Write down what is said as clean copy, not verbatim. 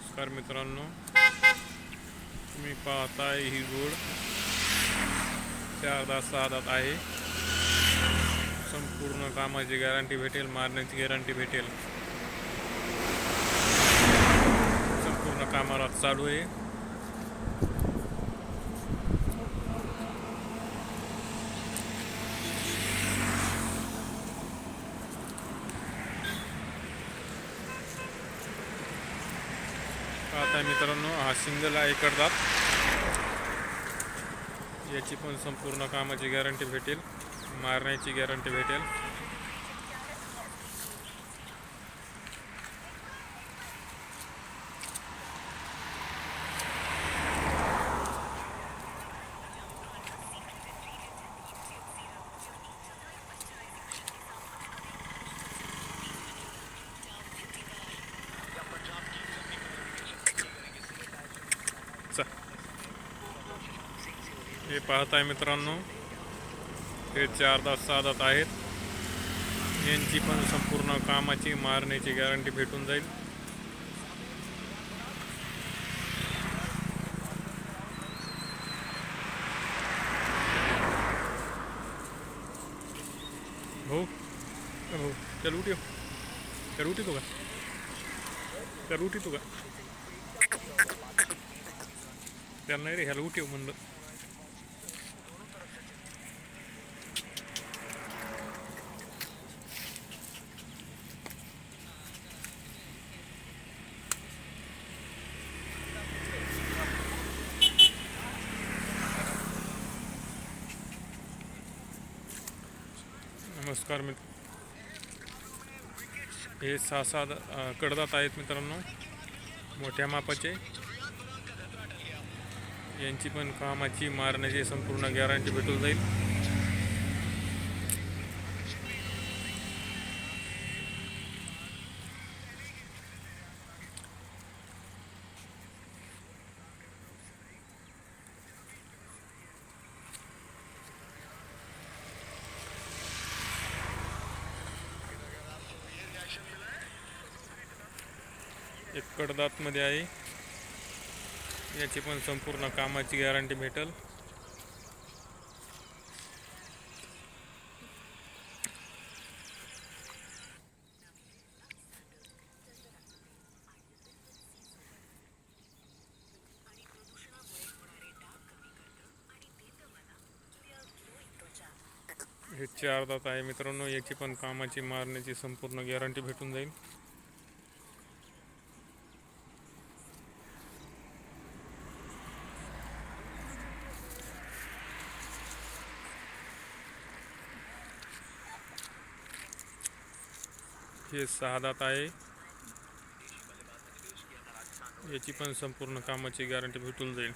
नमस्कार मित्रांनो, तुम्ही पाहताय ही रोड 4-10 आहे. संपूर्ण कामाची गॅरंटी भेटेल, मारण्याची गॅरंटी भेटेल. संपूर्ण कामाला चालू आहे. आता मित्रांनो, हा सिंगल आहे कडदात. याची पण संपूर्ण कामाची गॅरंटी भेटेल, मारण्याची गॅरंटी भेटेल. हे पाहताय मित्रांनो, हे 4-10 आहेत. यांची पण संपूर्ण कामाची मारण्याची गॅरंटी भेटून जाईल. हो हो, चल उठी तो का, चल उठी तो का, त्याला नाही रे, ह्याला उठीव म्हणलं. नमस्कार मित्र, हे 6-7 कडदात आहेत मित्रांनो, मोठ्या मापाचे. यांची पण कामाची मारण्याची संपूर्ण गॅरंटी भेटून जाईल. एक कडदात मध्ये आहे. याची पण संपूर्ण कामाची गॅरंटी भेटेल. हे 4 दात आहे मित्रांनो, याची पण कामाची मारण्याची संपूर्ण गॅरंटी भेटून जाईल. हे 6 दात आहे. याची पण संपूर्ण कामाची गॅरंटी भेटून जाईल.